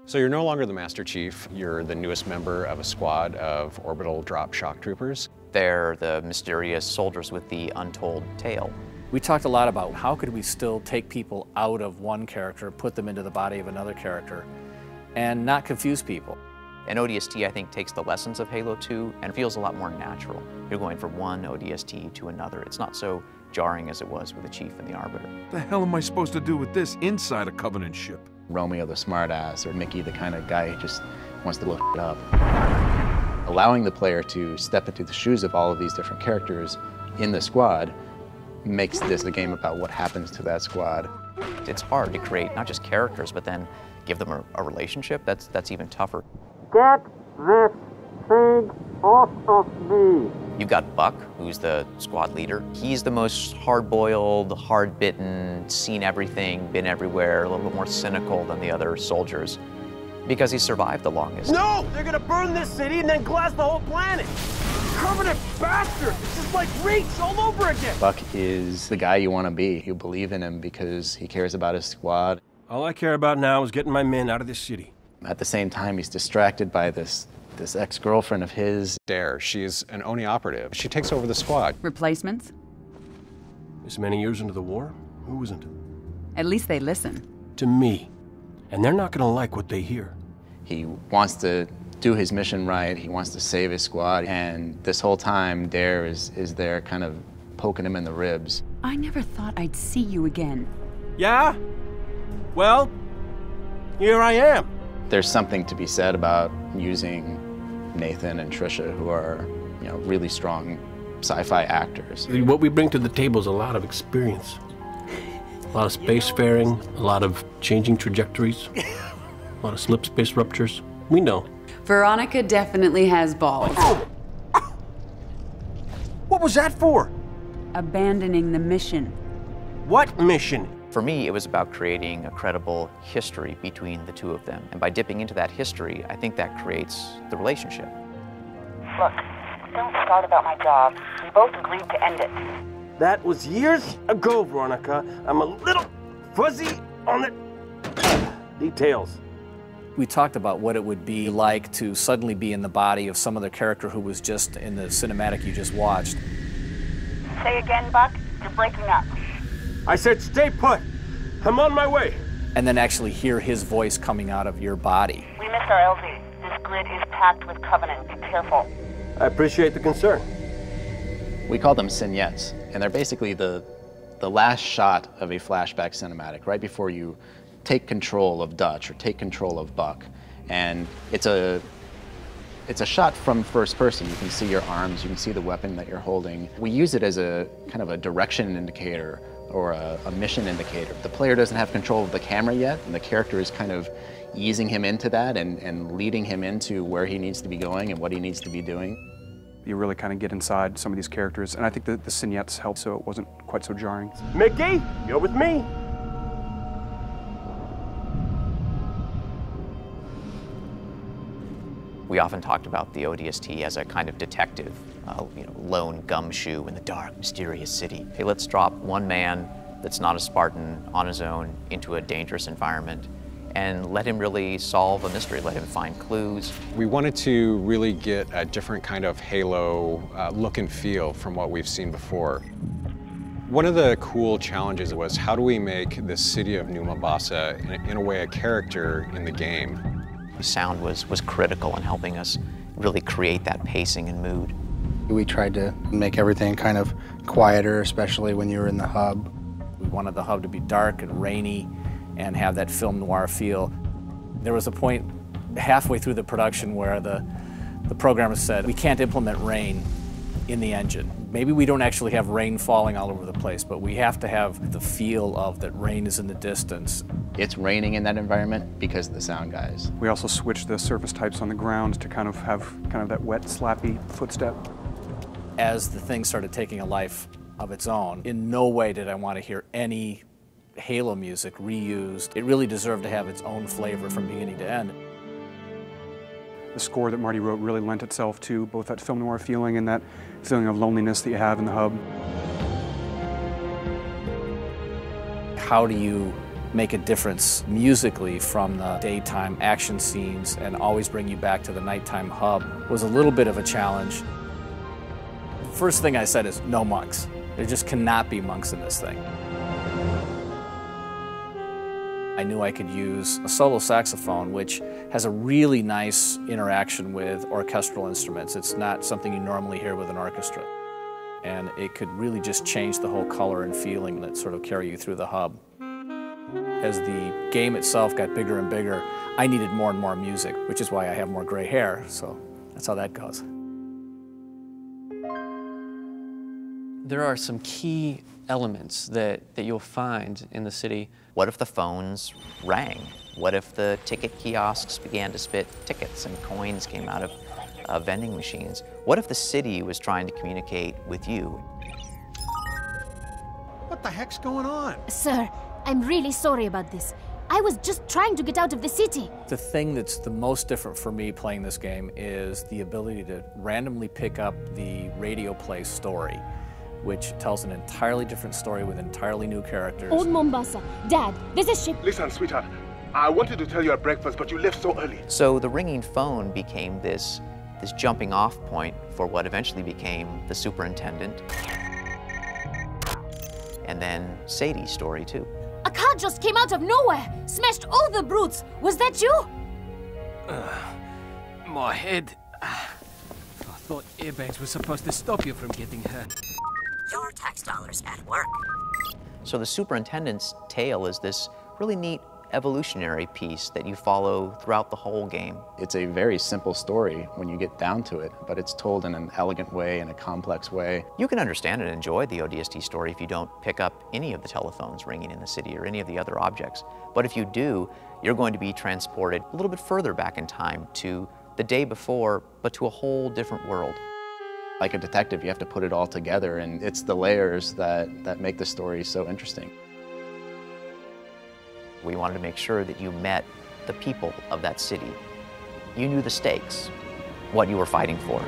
So you're no longer the Master Chief, you're the newest member of a squad of orbital drop shock troopers. They're the mysterious soldiers with the untold tale. We talked a lot about how could we still take people out of one character, put them into the body of another character, and not confuse people. And ODST, I think, takes the lessons of Halo 2 and feels a lot more natural. You're going from one ODST to another. It's not so jarring as it was with the Chief and the Arbiter. What the hell am I supposed to do with this inside a Covenant ship? Romeo the smartass or Mickey the kind of guy who just wants to blow shit up. Allowing the player to step into the shoes of all of these different characters in the squad makes this a game about what happens to that squad. It's hard to create not just characters, but then give them a relationship. That's even tougher. Get this thing off of me! You've got Buck, who's the squad leader. He's the most hard-boiled, hard-bitten, seen everything, been everywhere, a little bit more cynical than the other soldiers, because he survived the longest. No! They're gonna burn this city and then glass the whole planet! Covenant bastard! This is like Reach all over again! Buck is the guy you want to be. You believe in him because he cares about his squad. All I care about now is getting my men out of this city. At the same time, he's distracted by this ex-girlfriend of his. Dare, she's an ONI operative. She takes over the squad. Replacements? This many years into the war, who isn't? At least they listen. To me. And they're not gonna like what they hear. He wants to do his mission right. He wants to save his squad. And this whole time, Dare is there kind of poking him in the ribs. I never thought I'd see you again. Yeah? Well, here I am. There's something to be said about using Nathan and Trisha, who are, you know, really strong sci-fi actors. What we bring to the table is a lot of experience. A lot of spacefaring, a lot of changing trajectories, a lot of slip space ruptures. We know. Veronica definitely has balls. What was that for? Abandoning the mission. What mission? For me, it was about creating a credible history between the two of them. And by dipping into that history, I think that creates the relationship. Look, don't start about my job. We both agreed to end it. That was years ago, Veronica. I'm a little fuzzy on the details. We talked about what it would be like to suddenly be in the body of some other character who was just in the cinematic you just watched. Say again, Buck. You're breaking up. I said stay put. I'm on my way. And then actually hear his voice coming out of your body. We missed our LZ. This grid is packed with Covenant. Be careful. I appreciate the concern. We call them vignettes, and they're basically the last shot of a flashback cinematic, right before you take control of Dutch or take control of Buck. And it's a shot from first person. You can see your arms, you can see the weapon that you're holding. We use it as a kind of a direction indicator or a mission indicator. The player doesn't have control of the camera yet, and the character is kind of easing him into that and leading him into where he needs to be going and what he needs to be doing. You really kind of get inside some of these characters, and I think that the vignettes helped so it wasn't quite so jarring. Mickey, you're with me. We often talked about the ODST as a kind of detective, lone gumshoe in the dark, mysterious city. Hey, let's drop one man that's not a Spartan on his own into a dangerous environment and let him really solve a mystery, let him find clues. We wanted to really get a different kind of Halo look and feel from what we've seen before. One of the cool challenges was how do we make the city of New Mombasa, in a way, a character in the game? Sound was critical in helping us really create that pacing and mood. We tried to make everything kind of quieter, especially when you were in the hub. We wanted the hub to be dark and rainy and have that film noir feel. There was a point halfway through the production where the programmer said, we can't implement rain in the engine. Maybe we don't actually have rain falling all over the place, but we have to have the feel of that rain is in the distance. It's raining in that environment because of the sound guys. We also switched the surface types on the ground to kind of have that wet, slappy footstep. As the thing started taking a life of its own, in no way did I want to hear any Halo music reused. It really deserved to have its own flavor from beginning to end. The score that Marty wrote really lent itself to both that film noir feeling and that feeling of loneliness that you have in the hub. how do you make a difference musically from the daytime action scenes and always bring you back to the nighttime hub was a little bit of a challenge. First thing I said is no monks. There just cannot be monks in this thing. I knew I could use a solo saxophone, which has a really nice interaction with orchestral instruments. It's not something you normally hear with an orchestra. And it could really just change the whole color and feeling that sort of carry you through the hub. As the game itself got bigger and bigger, I needed more and more music, which is why I have more gray hair, so that's how that goes. There are some key elements that you'll find in the city. What if the phones rang? What if the ticket kiosks began to spit tickets and coins came out of vending machines? What if the city was trying to communicate with you? What the heck's going on? Sir, I'm really sorry about this. I was just trying to get out of the city. The thing that's the most different for me playing this game is the ability to randomly pick up the radio play story, which tells an entirely different story with entirely new characters. Old Mombasa. Dad, there's a ship. Listen, sweetheart. I wanted to tell you at breakfast, but you left so early. So the ringing phone became this jumping off point for what eventually became the superintendent. And then Sadie's story too. A car just came out of nowhere, smashed all the brutes. Was that you? My head. I thought airbags were supposed to stop you from getting hurt. Your tax dollars at work. So the superintendent's tale is this really neat evolutionary piece that you follow throughout the whole game. It's a very simple story when you get down to it, but it's told in an elegant way, in a complex way. You can understand and enjoy the ODST story if you don't pick up any of the telephones ringing in the city or any of the other objects. But if you do, you're going to be transported a little bit further back in time to the day before, but to a whole different world. Like a detective, you have to put it all together, and it's the layers that make the story so interesting. We wanted to make sure that you met the people of that city. You knew the stakes, what you were fighting for.